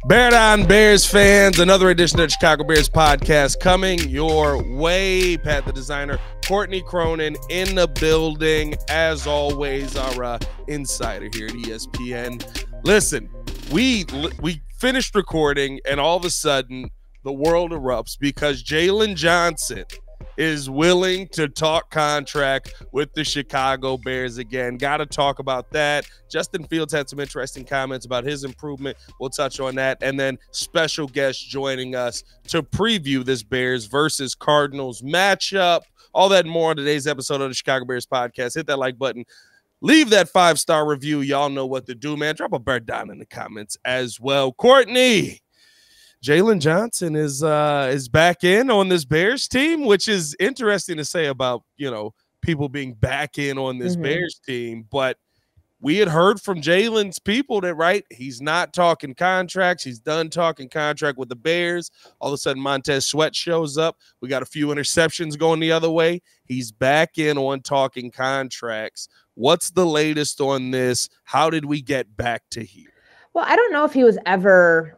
Bear Down Bears fans, another edition of the Chicago Bears podcast coming your way. Pat the designer, Courtney Cronin in the building. As always, our insider here at ESPN. Listen, we finished recording and all of a sudden the world erupts because Jaylon Johnson is willing to talk contract with the Chicago Bears again. Got to talk about that. Justin Fields had some interesting comments about his improvement. We'll touch on that. And then special guest joining us to preview this Bears versus Cardinals matchup. All that and more on today's episode of the Chicago Bears podcast. Hit that like button. Leave that 5-star review. Y'all know what to do, man. Drop a bear down in the comments as well. Courtney, Jaylon Johnson is back in on this Bears team, which is interesting to say about, people being back in on this Bears team. But we had heard from Jaylon's people that, he's not talking contracts. He's done talking contract with the Bears. All of a sudden, Montez Sweat shows up. We got a few interceptions going the other way. He's back in on talking contracts. What's the latest on this? How did we get back to here? Well, I don't know if he was ever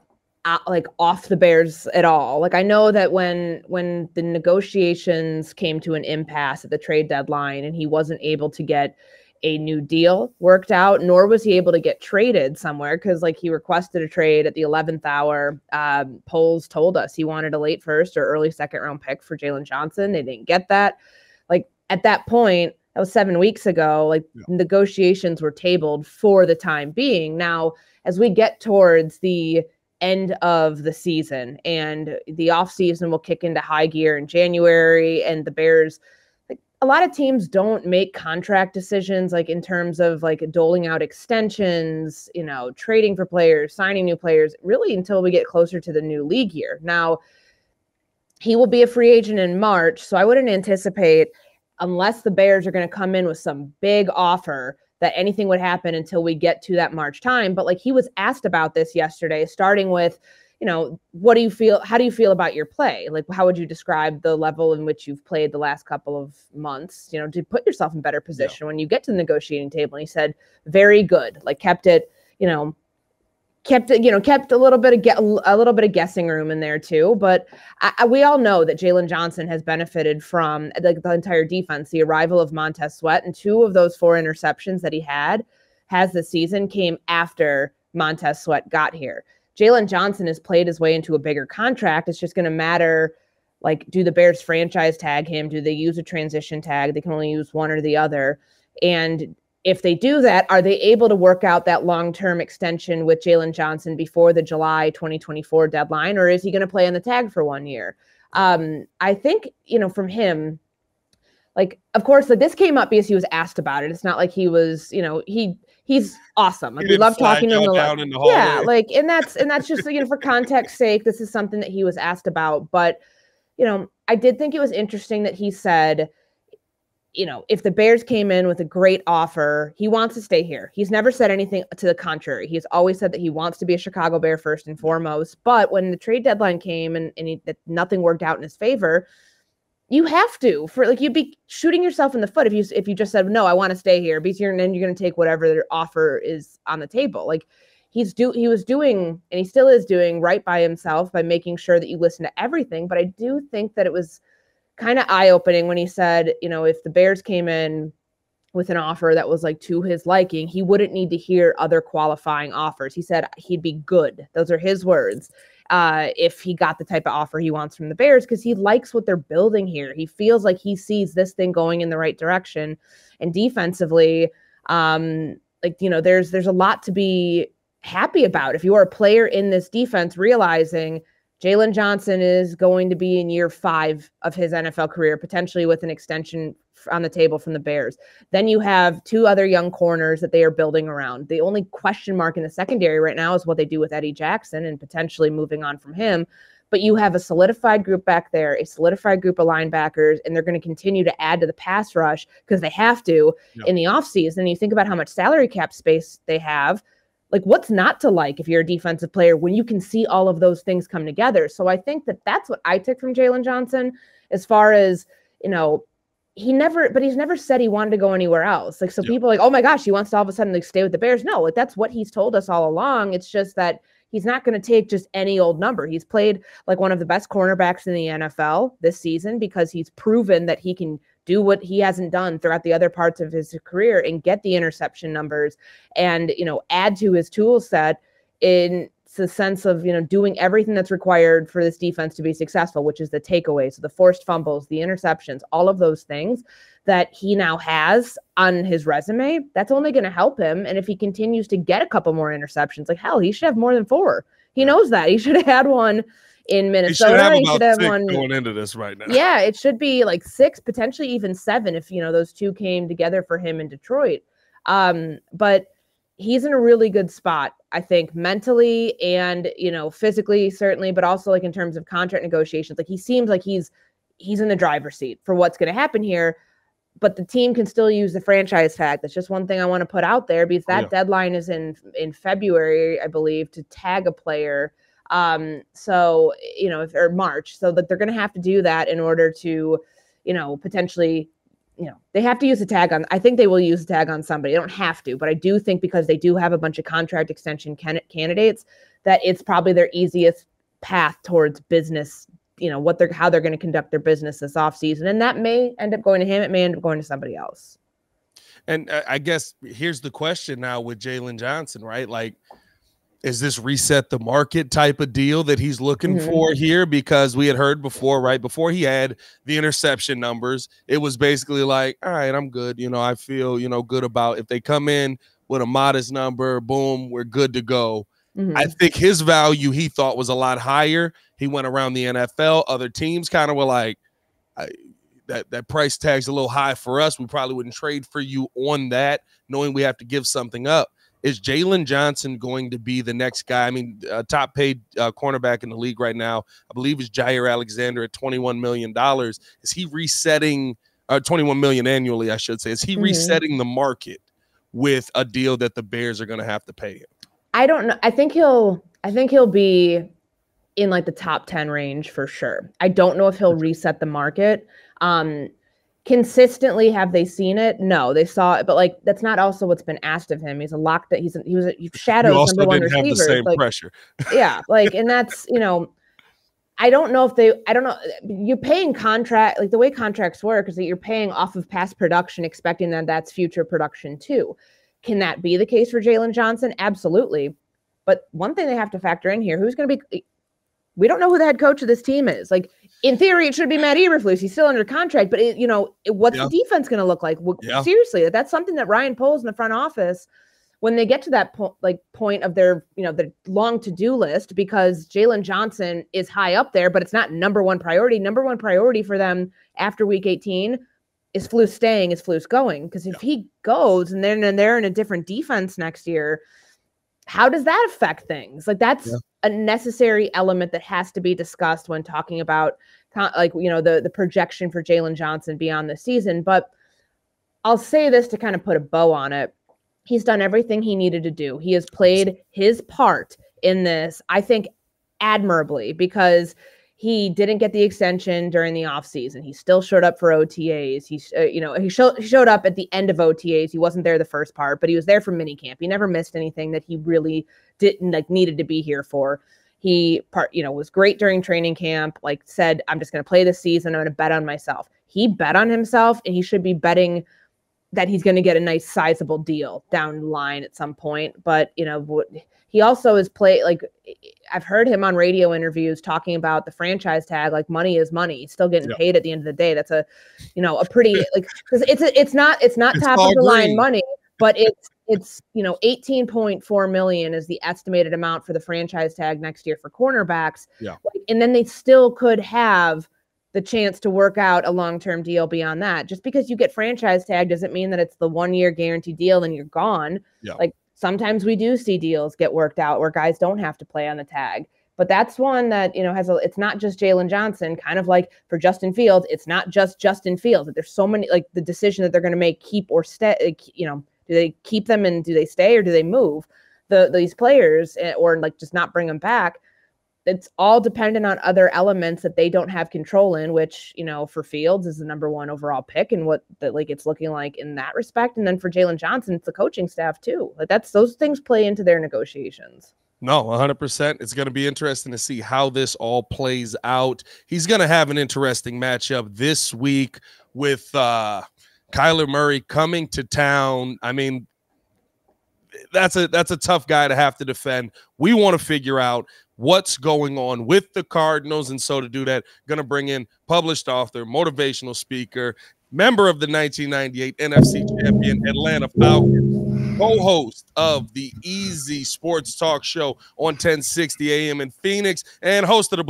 off the Bears at all. I know that when the negotiations came to an impasse at the trade deadline and he wasn't able to get a new deal worked out, nor was he able to get traded somewhere because he requested a trade at the 11th hour. Polls told us he wanted a late first or early second round pick for Jaylon Johnson. They didn't get that. At that point, that was 7 weeks ago, negotiations were tabled for the time being. Now, as we get towards the end of the season and the offseason will kick into high gear in January, and the Bears, a lot of teams don't make contract decisions in terms of doling out extensions, trading for players, signing new players, really until we get closer to the new league year. Now, he will be a free agent in March, so I wouldn't anticipate, unless the Bears are going to come in with some big offer, that anything would happen until we get to that March time. But he was asked about this yesterday, starting with, what do you feel? How do you feel about your play? How would you describe the level in which you've played the last couple of months, to put yourself in better position when you get to the negotiating table? And he said, very good, kept it, kept a little bit of guessing room in there too. But we all know that Jaylon Johnson has benefited from the entire defense. The arrival of Montez Sweat, and 2 of those 4 interceptions that he has this season came after Montez Sweat got here. Jaylon Johnson has played his way into a bigger contract. It's just going to matter, do the Bears franchise tag him? Do they use a transition tag? They can only use one or the other. And if they do that, are they able to work out that long-term extension with Jaylon Johnson before the July 2024 deadline, or is he going to play on the tag for 1 year? I think, from him, of course, this came up because he was asked about it. It's not like he was, he's awesome. We love talking to him. Yeah, and that's just, for context sake, this is something that he was asked about. But, I did think it was interesting that he said, if the Bears came in with a great offer, he wants to stay here. He's never said anything to the contrary. He's always said that he wants to be a Chicago Bear first and foremost. But when the trade deadline came and nothing worked out in his favor, you have to, you'd be shooting yourself in the foot if you just said, no, I want to stay here, because you're going to take whatever their offer is on the table. He was doing, and he still is doing, right by himself by making sure that you listen to everything. But I do think that it was kind of eye-opening when he said, if the Bears came in with an offer that was to his liking, he wouldn't need to hear other qualifying offers. He said he'd be good. Those are his words. If he got the type of offer he wants from the Bears, because he likes what they're building here. He feels like he sees this thing going in the right direction. And defensively, there's a lot to be happy about. If you are a player in this defense, realizing Jaylon Johnson is going to be in year 5 of his NFL career, potentially with an extension on the table from the Bears. Then you have 2 other young corners that they are building around. The only question mark in the secondary right now is what they do with Eddie Jackson and potentially moving on from him. But you have a solidified group back there, a solidified group of linebackers, and they're going to continue to add to the pass rush because they have to in the offseason. And you think about how much salary cap space they have. What's not to like if you're a defensive player when you can see all of those things come together? So I think that that's what I took from Jaylon Johnson, as far as, he's never said he wanted to go anywhere else. People are oh my gosh, he wants to all of a sudden stay with the Bears. No, that's what he's told us all along. It's just that he's not going to take just any old number. He's played like one of the best cornerbacks in the NFL this season because he's proven that he can do what he hasn't done throughout the other parts of his career and get the interception numbers and, add to his tool set in the sense of, doing everything that's required for this defense to be successful, which is the takeaways, so the forced fumbles, the interceptions, all of those things that he now has on his resume. That's only going to help him. And if he continues to get a couple more interceptions, like hell, he should have more than 4. He knows that. He should have had one in Minnesota. He should have one going into this right now. Yeah, it should be like 6, potentially even 7 if, those two came together for him in Detroit. But he's in a really good spot, I think, mentally and, physically, certainly, but also like in terms of contract negotiations. Like he seems like he's in the driver's seat for what's going to happen here, but the team can still use the franchise tag. That's just one thing I want to put out there because that deadline is in February, I believe, to tag a player. So, or March, so that they're going to have to do that in order to, potentially, they have to use the tag on, I think they will use the tag on somebody. They don't have to, but I do think because they do have a bunch of contract extension candidates that it's probably their easiest path towards business, how they're going to conduct their business this offseason. And that may end up going to him. It may end up going to somebody else. And I guess here's the question now with Jaylon Johnson, right? Like, is this reset the market type of deal that he's looking for here? Because we had heard before, right before he had the interception numbers, it was basically like, all right, I'm good. I feel, good about if they come in with a modest number, boom, we're good to go. I think his value he thought was a lot higher. He went around the NFL. Other teams kind of were like, that price tag's a little high for us. We probably wouldn't trade for you on that, knowing we have to give something up. Is Jaylon Johnson going to be the next guy? I mean, top paid cornerback in the league right now, I believe, is Jair Alexander at $21 million. Is he resetting $21 million annually, I should say? Is he resetting the market with a deal that the Bears are going to have to pay him? I don't know. I think he'll be in like the top 10 range for sure. I don't know if he'll reset the market. Consistently, have they seen it? No, they saw it, but like that's not also what's been asked of him. He's a lock that he shadows number one receiver. Have the same pressure. Yeah, like, and that's I don't know. You're paying contract, like the way contracts work is that you're paying off of past production, expecting that that's future production too. Can that be the case for Jaylon Johnson? Absolutely. But one thing they have to factor in here: who's going to be? We don't know who the head coach of this team is. Like, in theory, it should be Matt Eberflus. He's still under contract, but what's the defense going to look like? Seriously, that's something that Ryan Poles in the front office, when they get to that point of their, the long to-do list, because Jaylon Johnson is high up there, but it's not number one priority. Number one priority for them after week 18 is Flus staying, is Flus going. Because if he goes and then they're in a different defense next year, how does that affect things? Like that's a necessary element that has to be discussed when talking about the projection for Jaylon Johnson beyond the season. But I'll say this to kind of put a bow on it. He's done everything he needed to do. He has played his part in this, I think, admirably, because he didn't get the extension during the offseason. He still showed up for OTAs. He showed up at the end of OTAs. He wasn't there the first part, but he was there for minicamp. He never missed anything that he really didn't needed to be here for. He was great during training camp, said, I'm just going to play this season. I'm going to bet on myself. He bet on himself, and he should be betting that he's going to get a nice sizable deal down the line at some point. But, he also has played, I've heard him on radio interviews talking about the franchise tag, like money is money. He's still getting paid at the end of the day. That's a pretty, because it's not top of the line money, but it's $18.4 million is the estimated amount for the franchise tag next year for cornerbacks. Yeah. And then they still could have the chance to work out a long-term deal beyond that. Just because you get franchise tag doesn't mean that it's the 1-year guaranteed deal and you're gone. Yeah. Sometimes we do see deals get worked out where guys don't have to play on the tag. But that's one that, it's not just Jaylon Johnson, kind of like for Justin Fields. It's not just Justin Fields. There's so many, the decision that they're going to make, keep or stay, do they keep them and do they stay or do they move these players or just not bring them back? It's all dependent on other elements that they don't have control in, which, for Fields is the number 1 overall pick and what it's looking like in that respect. And then for Jaylon Johnson, it's the coaching staff too. Those things play into their negotiations. No, 100%. It's going to be interesting to see how this all plays out. He's going to have an interesting matchup this week with Kyler Murray coming to town. I mean, that's a tough guy to have to defend. We want to figure out what's going on with the Cardinals, and so to do that, going to bring in published author, motivational speaker, member of the 1998 NFC champion Atlanta Falcons, co-host of the Easy Sports Talk Show on 1060 AM in Phoenix, and host of the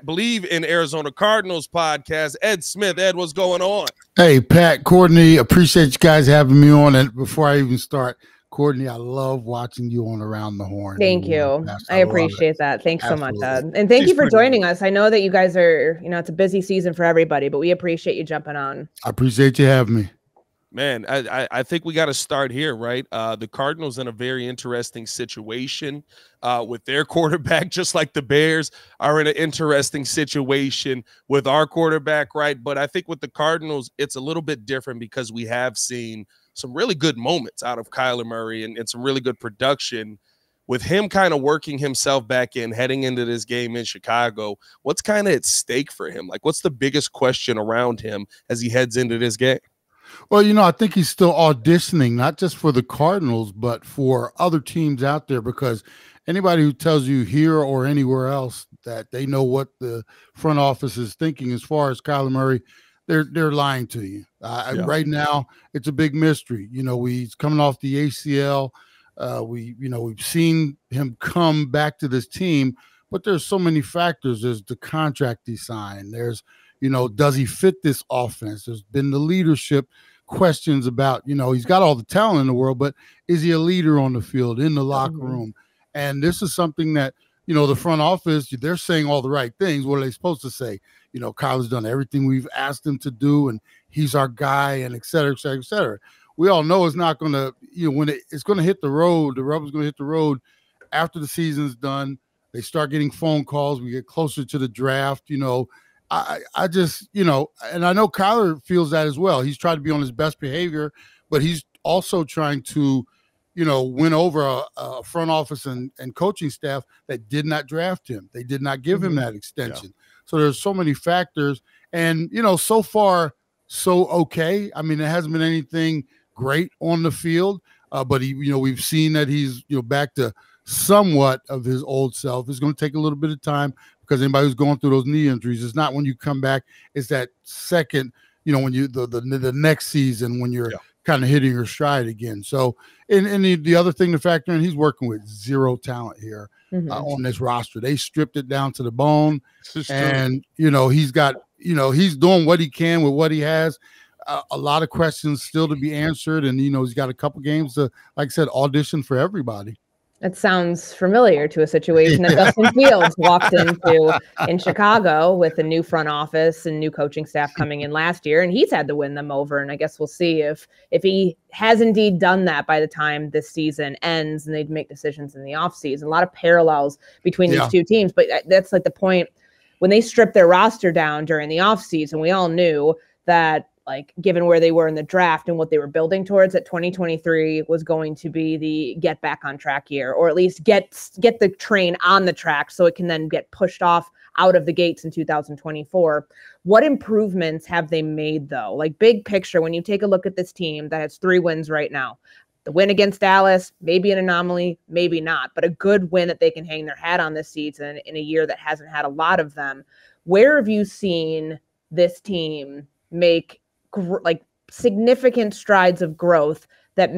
Believe in Arizona Cardinals podcast, Ed Smith. Ed, what's going on? Hey, Pat, Courtney, appreciate you guys having me on. And before I even start, Courtney, I love watching you on Around the Horn. Thank you. I appreciate that. Thanks Absolutely. so much, Ed. And thank you for joining us. I know that you guys are, it's a busy season for everybody, but we appreciate you jumping on. I appreciate you having me. Man, I think we got to start here, right? The Cardinals in a very interesting situation with their quarterback, just like the Bears are in an interesting situation with our quarterback, right? But I think with the Cardinals, it's a little bit different because we have seen some really good moments out of Kyler Murray and some really good production with him kind of working himself back in, heading into this game in Chicago. What's kind of at stake for him? Like, what's the biggest question around him as he heads into this game? Well, I think he's still auditioning, not just for the Cardinals, but for other teams out there, because anybody who tells you here or anywhere else that they know what the front office is thinking as far as Kyler Murray, they're lying to you. Right now, it's a big mystery. He's coming off the ACL. We've seen him come back to this team, but there's so many factors. There's the contract he signed. There's does he fit this offense? There's been the leadership questions about, he's got all the talent in the world, but is he a leader on the field, in the locker room? And this is something that, the front office, they're saying all the right things. What are they supposed to say? Kyler's done everything we've asked him to do, and he's our guy, and et cetera, et cetera, et cetera. We all know it's not going to, when it's going to hit the road, the rubber's going to hit the road after the season's done. They start getting phone calls. We get closer to the draft, I just, and I know Kyler feels that as well. He's trying to be on his best behavior, but he's also trying to, win over a front office and coaching staff that did not draft him. They did not give him that extension. Yeah. So there's so many factors. And, so far, so okay. I mean, there hasn't been anything great on the field, but we've seen that he's, back to somewhat of his old self. It's going to take a little bit of time, because anybody who's going through those knee injuries, it's not when you come back, it's that second, when you the next season when you're kind of hitting your stride again. So, and the other thing to factor in, he's working with zero talent here on this roster. They stripped it down to the bone, and he's got he's doing what he can with what he has. A lot of questions still to be answered, and he's got a couple games to, like I said, audition for everybody. It sounds familiar to a situation that Justin Fields walked into in Chicago with a new front office and new coaching staff coming in last year, and he's had to win them over. And I guess we'll see if he has indeed done that by the time this season ends and they'd make decisions in the offseason. A lot of parallels between these two teams, but that's like the point. When they stripped their roster down during the offseason, we all knew that, like, given where they were in the draft and what they were building towards, that 2023 was going to be the get back on track year, or at least get the train on the track so it can then get pushed off out of the gates in 2024. What improvements have they made, though? Like, big picture, when you take a look at this team that has 3 wins right now, the win against Dallas, maybe an anomaly, maybe not, but a good win that they can hang their hat on this season in a year that hasn't had a lot of them. Where have you seen this team make significant strides of growth that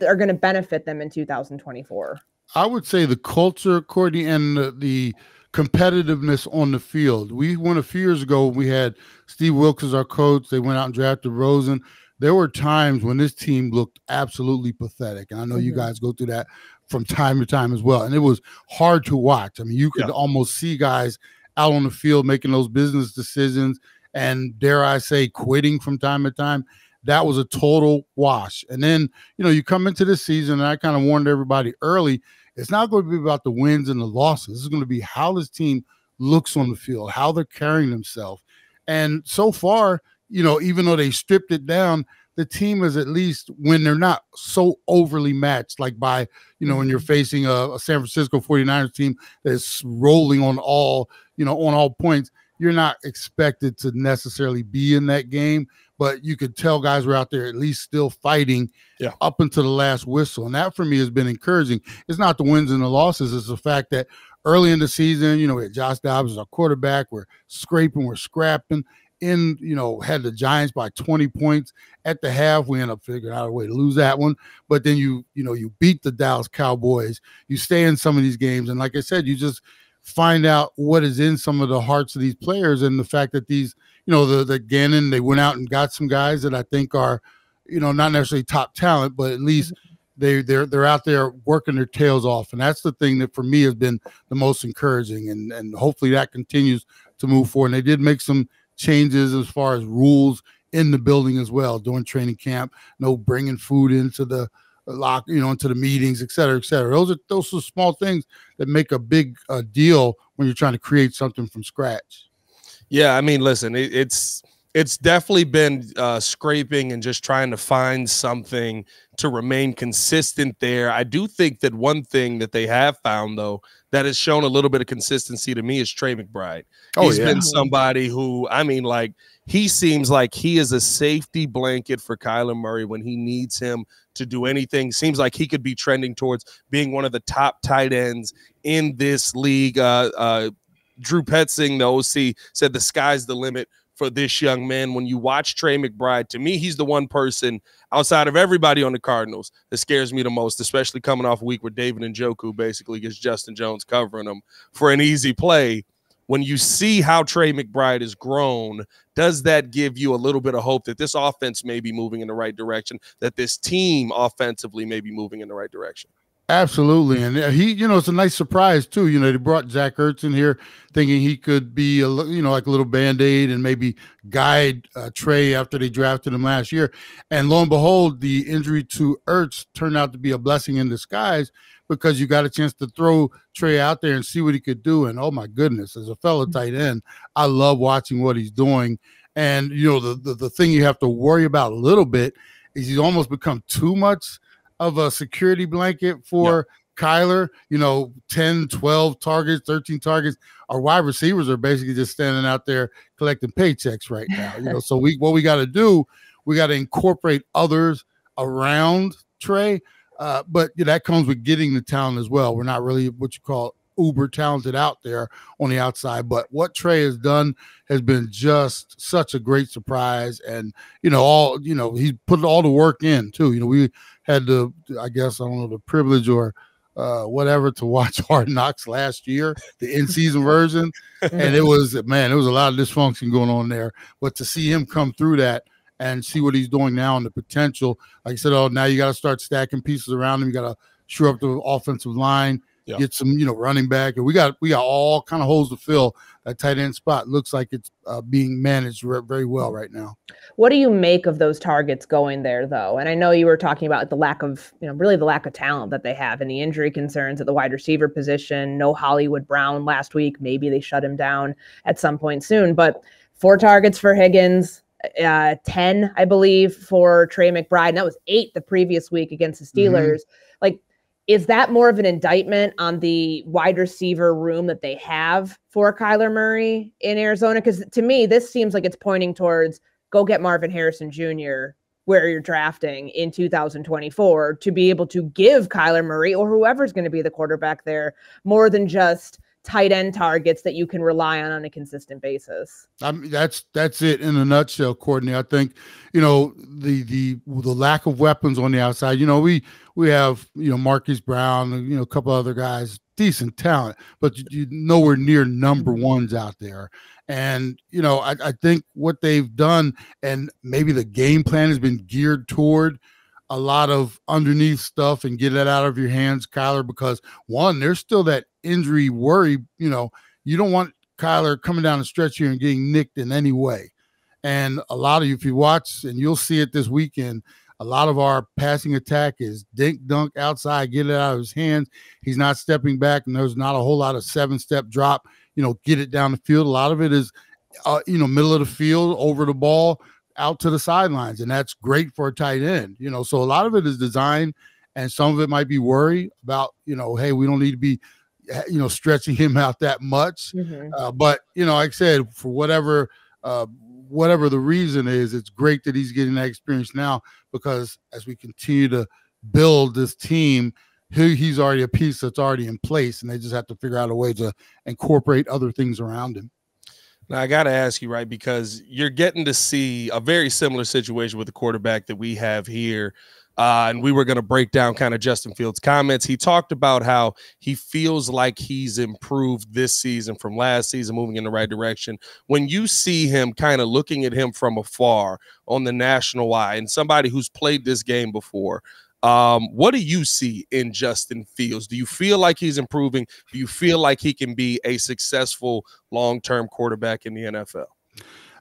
are going to benefit them in 2024? I would say the culture, Courtney, and the competitiveness on the field. We went a few years ago. We had Steve Wilkes as our coach. They went out and drafted Rosen. There were times when this team looked absolutely pathetic, and I know you guys go through that from time to time as well. And it was hard to watch. I mean, you could almost see guys out on the field making those business decisions, and dare I say, quitting from time to time. That was a total wash. And then, you come into this season, and I kind of warned everybody early, it's not going to be about the wins and the losses. This is going to be how this team looks on the field, how they're carrying themselves. And so far, even though they stripped it down, the team is, at least when they're not so overly matched, like by, when you're facing a San Francisco 49ers team that's rolling on all, on all points, you're not expected to necessarily be in that game, but you could tell guys were out there at least still fighting up until the last whistle. And that for me has been encouraging. It's not the wins and the losses. It's the fact that early in the season, we had Josh Dobbs as our quarterback. We're scraping, we're scrapping. Had the Giants by 20 points at the half. We end up figuring out a way to lose that one. But then you beat the Dallas Cowboys. You stay in some of these games. And like I said, you just find out what is in some of the hearts of these players, and the fact that these, the Gannon, they went out and got some guys that I think are, not necessarily top talent, but at least they're out there working their tails off. And that's the thing that for me has been the most encouraging. And hopefully that continues to move forward. And they did make some changes as far as rules in the building as well during training camp. No bringing food into the lock, into the meetings, et cetera, et cetera. Those are small things that make a big deal when you're trying to create something from scratch. Yeah, I mean, listen, it's definitely been scraping and just trying to find something to remain consistent there. I do think that one thing that they have found, though, that has shown a little bit of consistency to me is Trey McBride. He's been somebody who, he seems like he is a safety blanket for Kyler Murray when he needs him to do anything. Seems like he could be trending towards being one of the top tight ends in this league. Drew Petzing, the OC, said the sky's the limit for this young man. When you watch Trey McBride, to me, he's the one person outside of everybody on the Cardinals that scares me the most, especially coming off a week where David Njoku basically gets Justin Jones covering him for an easy play. When you see how Trey McBride has grown, does that give you a little bit of hope that this offense may be moving in the right direction, that this team offensively may be moving in the right direction? Absolutely. And he, it's a nice surprise too. They brought Zach Ertz in here thinking he could be like a little Band-Aid and maybe guide Trey after they drafted him last year. And lo and behold, the injury to Ertz turned out to be a blessing in disguise, because you got a chance to throw Trey out there and see what he could do. And oh my goodness, as a fellow tight end, I love watching what he's doing. And, the thing you have to worry about a little bit is he's almost become too much of a security blanket for Kyler, 10, 12 targets, 13 targets. Our wide receivers are basically just standing out there collecting paychecks right now. So what we got to do, we got to incorporate others around Trey. But that comes with getting the talent as well. We're not really what you call uber talented out there on the outside, but what Trey has done has been just such a great surprise. And he put all the work in too. We had the, I guess, I don't know, the privilege or whatever to watch Hard Knocks last year, the in-season version, and it was a lot of dysfunction going on there. But to see him come through that and see what he's doing now and the potential, like I said, now you got to start stacking pieces around him. You got to shore up the offensive line. Get some, running back, and we got all kind of holes to fill. That tight end spot looks like it's being managed very well right now. What do you make of those targets going there, though? And I know you were talking about the lack of, really the lack of talent that they have, and the injury concerns at the wide receiver position. No Hollywood Brown last week. Maybe they shut him down at some point soon. But 4 targets for Higgins, 10, I believe, for Trey McBride, and that was 8 the previous week against the Steelers. Is that more of an indictment on the wide receiver room that they have for Kyler Murray in Arizona? Because to me, this seems like it's pointing towards go get Marvin Harrison Jr. where you're drafting in 2024 to be able to give Kyler Murray or whoever's going to be the quarterback there more than just tight end targets that you can rely on a consistent basis. That's it in a nutshell, Courtney. I think, the lack of weapons on the outside, we have, Marquise Brown, a couple other guys, decent talent, but you nowhere near number ones out there. And, I think what they've done, and maybe the game plan has been geared toward a lot of underneath stuff and get that out of your hands, Kyler, because one, there's still that injury worry. You don't want Kyler coming down the stretch here and getting nicked in any way. And a lot of you, if you watch, and you'll see it this weekend, a lot of our passing attack is dink dunk outside, get it out of his hands. He's not stepping back, and there's not a whole lot of 7-step drop, get it down the field. A lot of it is, middle of the field, over the ball, out to the sidelines, and that's great for a tight end. So a lot of it is design, and some of it might be worry about, hey, we don't need to be, stretching him out that much. But, like I said, for whatever the reason is, it's great that he's getting that experience now, because as we continue to build this team, he's already a piece that's already in place, and they just have to figure out a way to incorporate other things around him. Now, I got to ask you, right, because you're getting to see a very similar situation with the quarterback that we have here. And we were going to break down kind of Justin Fields' comments. He talked about how he feels like he's improved this season from last season, moving in the right direction. When you see him, kind of looking at him from afar on the national eye, and somebody who's played this game before, what do you see in Justin Fields? Do you feel like he's improving? Do you feel like he can be a successful long-term quarterback in the NFL?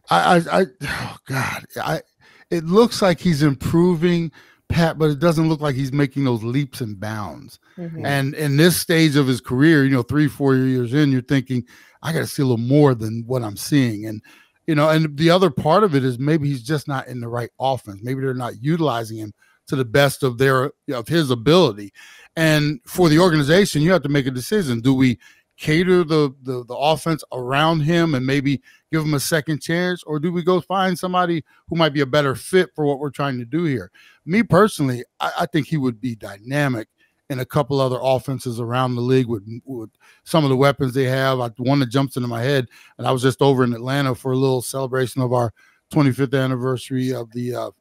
Oh God, it looks like he's improving, Pat, but it doesn't look like he's making those leaps and bounds. And in this stage of his career, 3-4 years in, you're thinking, I got to see a little more than what I'm seeing. And, and the other part of it is maybe he's just not in the right offense. Maybe they're not utilizing him to the best of his ability. And for the organization, you have to make a decision. Do we cater the offense around him and maybe give him a second chance, or do we go find somebody who might be a better fit for what we're trying to do here? Me personally, I think he would be dynamic in a couple other offenses around the league with some of the weapons they have. One that jumps into my head, and I was just over in Atlanta for a little celebration of our 25th anniversary of the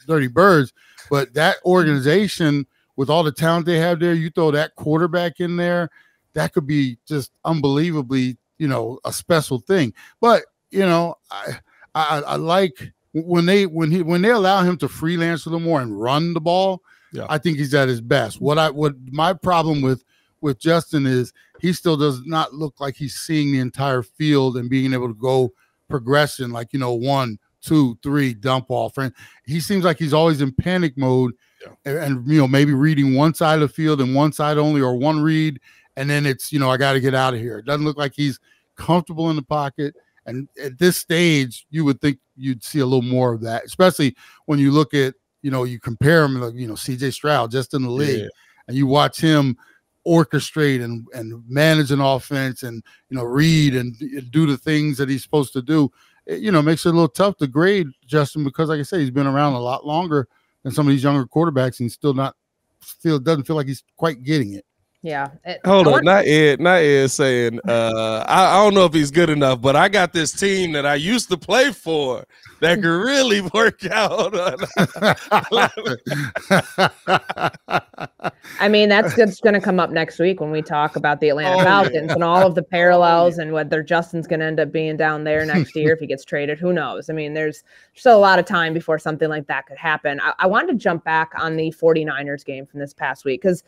Dirty Birds. But that organization, with all the talent they have there, you throw that quarterback in there, that could be just unbelievably, a special thing. But, I like when they allow him to freelance a little more and run the ball. Yeah. I think he's at his best. What my problem with Justin is he still does not look like he's seeing the entire field and being able to go progression, like, 1, 2, 3, dump off. And he seems like he's always in panic mode, and maybe reading one side of the field and one side only, or one read, and then it's, I got to get out of here. It doesn't look like he's comfortable in the pocket. And at this stage, you would think you'd see a little more of that, especially when you look at, you compare him, like, CJ Stroud just in the league, and you watch him orchestrate and manage an offense and, read and do the things that he's supposed to do. It, makes it a little tough to grade Justin, because, like I say, he's been around a lot longer than some of these younger quarterbacks, and still doesn't feel like he's quite getting it. Yeah. Hold on. Not Ed saying, I don't know if he's good enough, but I got this team that I used to play for that could really work out. I mean, that's going to come up next week when we talk about the Atlanta Falcons and all of the parallels and whether Justin's going to end up being down there next year if he gets traded. Who knows? I mean, there's still a lot of time before something like that could happen. I wanted to jump back on the 49ers game from this past week, because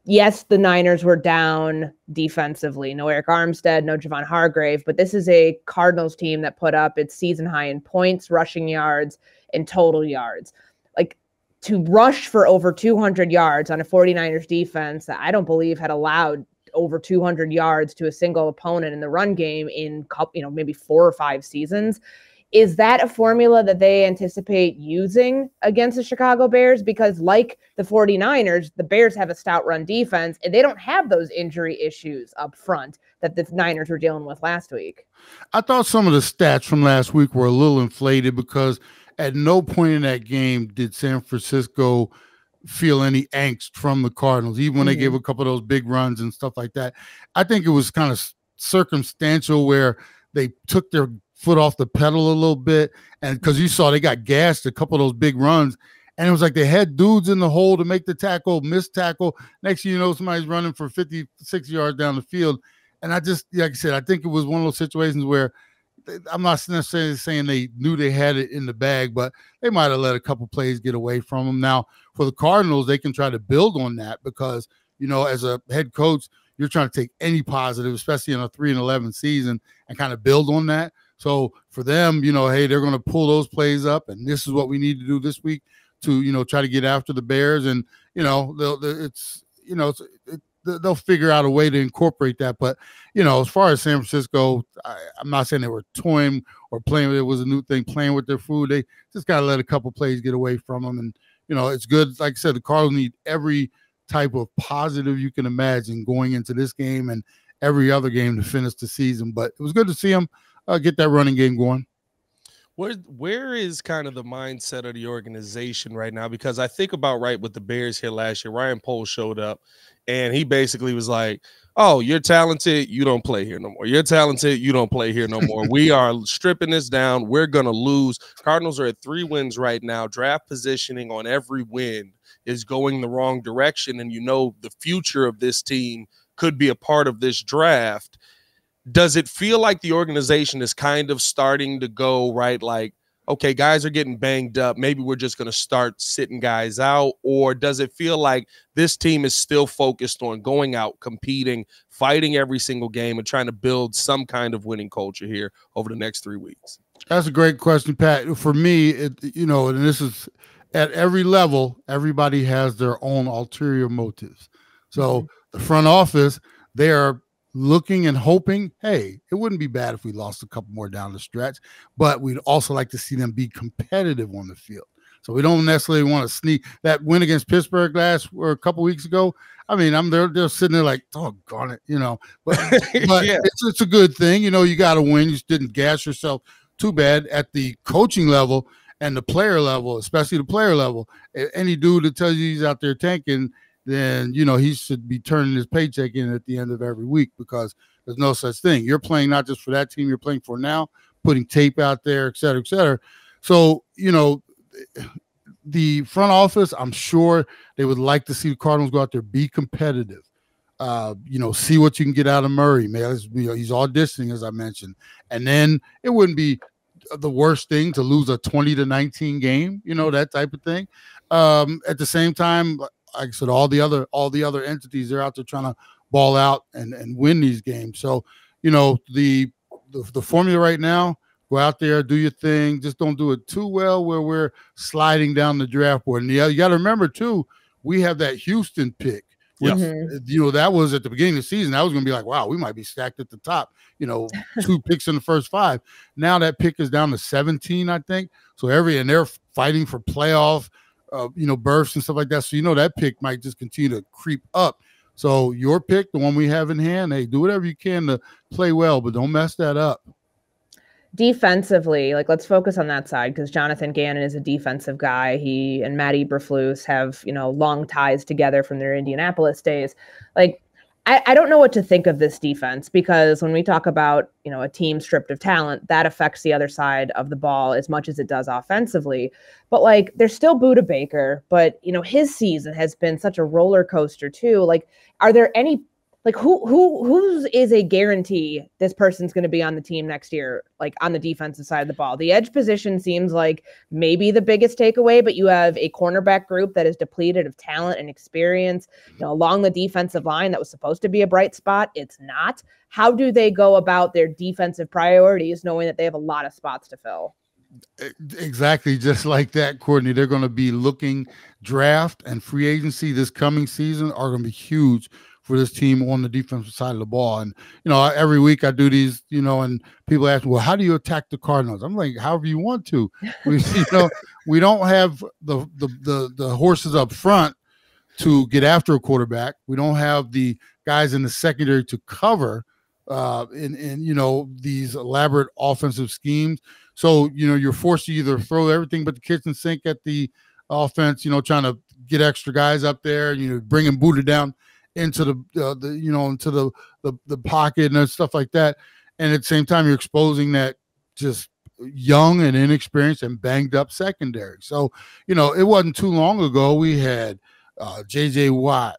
yes, the Niners were down defensively. No Eric Armstead, no Javon Hargrave, but this is a Cardinals team that put up its season high in points, rushing yards, and total yards. Like, to rush for over 200 yards on a 49ers defense that I don't believe had allowed over 200 yards to a single opponent in the run game in maybe 4 or 5 seasons. Is that a formula that they anticipate using against the Chicago Bears? Because like the 49ers, the Bears have a stout run defense, and they don't have those injury issues up front that the Niners were dealing with last week. I thought some of the stats from last week were a little inflated, because at no point in that game did San Francisco feel any angst from the Cardinals, even when they gave a couple of those big runs and stuff like that. I think it was kind of circumstantial, where they took their foot off the pedal a little bit, and because you saw they got gassed a couple of those big runs, and it was like they had dudes in the hole to make the tackle, missed tackle. Next thing you know, somebody's running for 56 yards down the field. And I just, like I said, I think it was one of those situations where I'm not necessarily saying they knew they had it in the bag, but they might have let a couple plays get away from them. Now, for the Cardinals, they can try to build on that, because, as a head coach, you're trying to take any positive, especially in a 3-11 season, and kind of build on that. So for them, hey, they're going to pull those plays up, and this is what we need to do this week to, try to get after the Bears. And, the they'll figure out a way to incorporate that. But, as far as San Francisco, I'm not saying they were toying or playing. It was a new thing, playing with their food. They just got to let a couple plays get away from them. And, it's good. Like I said, the Cardinals need every type of positive you can imagine going into this game and every other game to finish the season. But it was good to see them get that running game going. Where is kind of the mindset of the organization right now? Because I think about with the Bears here last year, Ryan Poles showed up and he basically was like, oh, you're talented, you don't play here no more. You're talented, you don't play here no more. We are stripping this down. We're going to lose. Cardinals are at 3 wins right now. Draft positioning on every win is going the wrong direction. And the future of this team could be a part of this draft. Does it feel like the organization is kind of starting to go right? Like, okay, guys are getting banged up. Maybe we're just going to start sitting guys out. Or does it feel like this team is still focused on going out, competing, fighting every single game and trying to build some kind of winning culture here over the next 3 weeks? That's a great question, Pat. For me, and this is at every level, everybody has their own ulterior motives. So the front office, they are looking and hoping, hey, it wouldn't be bad if we lost a couple more down the stretch, but we'd also like to see them be competitive on the field. So we don't necessarily want to sneak that win against Pittsburgh a couple weeks ago. I mean, they're sitting there like, doggone it, but yeah. It's a good thing. You got to win. You just didn't gas yourself too bad at the coaching level and the player level, especially the player level. Any dude that tells you he's out there tanking, then, he should be turning his paycheck in at the end of every week, because there's no such thing. You're playing not just for that team you're playing for now, putting tape out there, et cetera, et cetera. So, the front office, I'm sure they would like to see the Cardinals go out there, be competitive, see what you can get out of Murray. Man, he's auditioning, as I mentioned. And then it wouldn't be the worst thing to lose a 20-19 game, that type of thing. At the same time, like I said, all the other entities, they're out there trying to ball out and win these games. So, the formula right now, go out there, do your thing. Just don't do it too well where we're sliding down the draft board. And you got to remember too, we have that Houston pick. Which, that was at the beginning of the season. That was going to be like, wow, we might be stacked at the top. 2 picks in the first 5. Now that pick is down to 17, I think. So and they're fighting for playoff berths and stuff like that. So, that pick might just continue to creep up. So your pick, the one we have in hand, hey, do whatever you can to play well, but don't mess that up. Defensively, let's focus on that side, because Jonathan Gannon is a defensive guy. He and Matt Eberflus have, long ties together from their Indianapolis days. I don't know what to think of this defense, because when we talk about, a team stripped of talent, that affects the other side of the ball as much as it does offensively. But there's still Budda Baker, but his season has been such a roller coaster too. Are there any who is a guarantee this person's going to be on the team next year, on the defensive side of the ball? The edge position seems like maybe the biggest takeaway, but you have a cornerback group that is depleted of talent and experience, along the defensive line that was supposed to be a bright spot. It's not. How do they go about their defensive priorities, knowing that they have a lot of spots to fill? Exactly. Just like that, Courtney, they're going to be looking draft and free agency this coming season are going to be huge for this team on the defensive side of the ball. And, every week I do these, and people ask me, well, how do you attack the Cardinals? I'm like, however you want to. We don't have the horses up front to get after a quarterback. We don't have the guys in the secondary to cover in these elaborate offensive schemes. So, you're forced to either throw everything but the kitchen sink at the offense, trying to get extra guys up there, bringing Budda down into the pocket and stuff like that. And at the same time, you're exposing that just young and inexperienced and banged up secondary. So, it wasn't too long ago we had J.J. Watt,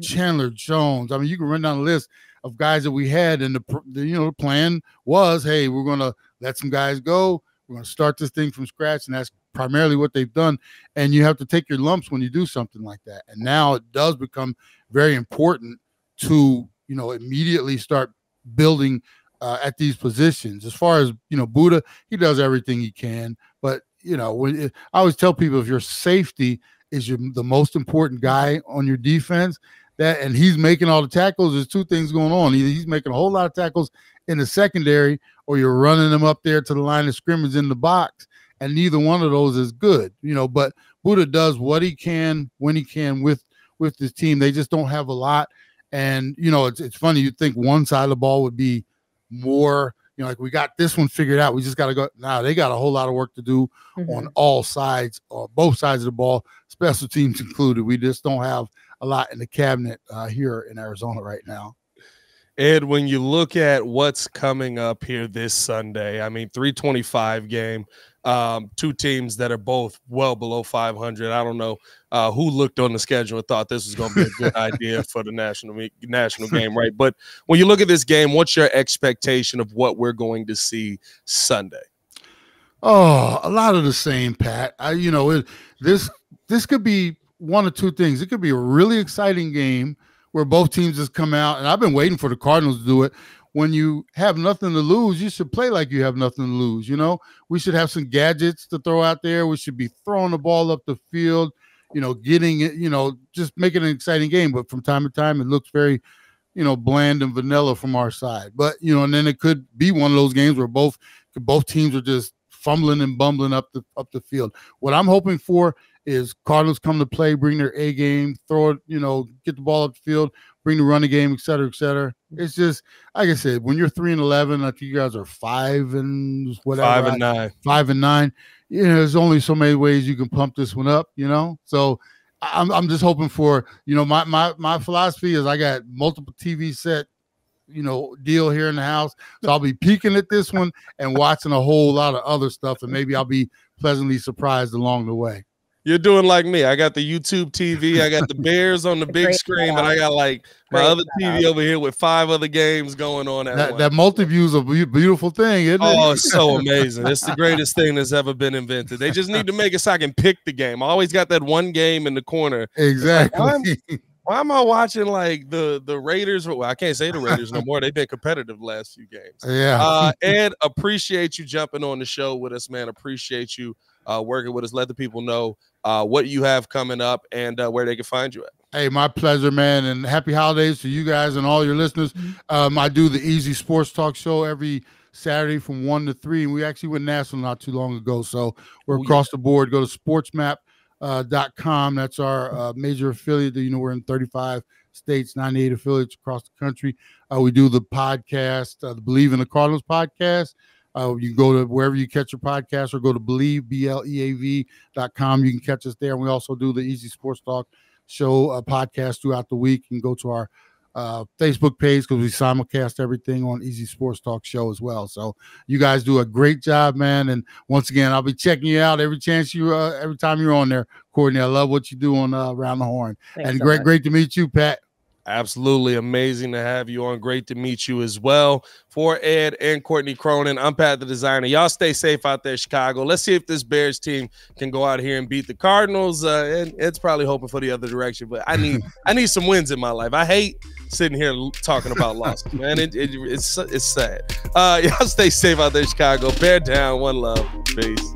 Chandler Jones. I mean, you can run down the list of guys that we had, and the plan was, hey, we're going to let some guys go. We're going to start this thing from scratch, and that's primarily what they've done. And you have to take your lumps when you do something like that. And now it does become very important to, immediately start building at these positions. As far as, Budda, he does everything he can. But, I always tell people, if your safety is the most important guy on your defense, that, and he's making all the tackles. There's two things going on. Either he's making a whole lot of tackles in the secondary, or you're running them up there to the line of scrimmage in the box, and neither one of those is good, but Buddha does what he can when he can with this team. They just don't have a lot. And, it's funny. You'd think one side of the ball would be more, like we got this one figured out. We just got to go. Now they got a whole lot of work to do on all sides, or both sides of the ball, special teams included. We just don't have a lot in the cabinet here in Arizona right now. Ed, when you look at what's coming up here this Sunday, I mean, 325 game, two teams that are both well below 500. I don't know who looked on the schedule and thought this was going to be a good idea for the national game, right? But when you look at this game, what's your expectation of what we're going to see Sunday? Oh, a lot of the same, Pat. This could be one of two things. It could be a really exciting game where both teams just come out, and I've been waiting for the Cardinals to do it. When you have nothing to lose, you should play like you have nothing to lose. We should have some gadgets to throw out there. We should be throwing the ball up the field, getting it, just making an exciting game. But from time to time, it looks very, bland and vanilla from our side. But, and then it could be one of those games where both teams are just fumbling and bumbling up the field. What I'm hoping for is Cardinals come to play, bring their A game, throw it, get the ball up the field, bring the running game, et cetera, et cetera. It's just, like I said, when you're 3-11, I think you guys are 5 and whatever. 5 and 9. 5 and 9. There's only so many ways you can pump this one up, So I'm just hoping for, my philosophy is I got multiple TV set, deal here in the house. So I'll be peeking at this one and watching a whole lot of other stuff, and maybe I'll be pleasantly surprised along the way. You're doing like me. I got the YouTube TV. I got the Bears on the big screen, but I got like my other TV over here with 5 other games going on. That multi-view is a beautiful thing, isn't it? Oh, it's so amazing. It's the greatest thing that's ever been invented. They just need to make it so I can pick the game. I always got that one game in the corner. Exactly. Like, why am I watching like the Raiders? Well, I can't say the Raiders no more. They've been competitive the last few games. Yeah. Ed, appreciate you jumping on the show with us, man. Appreciate you working with us. Let the people know what you have coming up and where they can find you at. Hey, my pleasure, man, and happy holidays to you guys and all your listeners. I do the Easy Sports Talk show every Saturday from 1 to 3, and we actually went national not too long ago, so we're across the board. Go to sportsmap.com. That's our major affiliate. We're in 35 states, 98 affiliates across the country. We do the podcast, the Believe in the Cardinals podcast. You can go to wherever you catch your podcast, or go to BleaV.com. You can catch us there. And we also do the Easy Sports Talk show podcast throughout the week. You can go to our Facebook page, because we simulcast everything on Easy Sports Talk show as well. So you guys do a great job, man. And once again, I'll be checking you out every time you're on there, Courtney. I love what you do on Around the Horn. Thanks and so great to meet you, Pat. Absolutely amazing to have you on. Great to meet you as well. For Ed and Courtney Cronin, I'm Pat the Designer. Y'all stay safe out there, Chicago. Let's see if this Bears team can go out here and beat the Cardinals. And it's probably hoping for the other direction, but I need some wins in my life. I hate sitting here talking about losses, man. It's sad. Y'all stay safe out there, Chicago. Bear down. One love. Peace.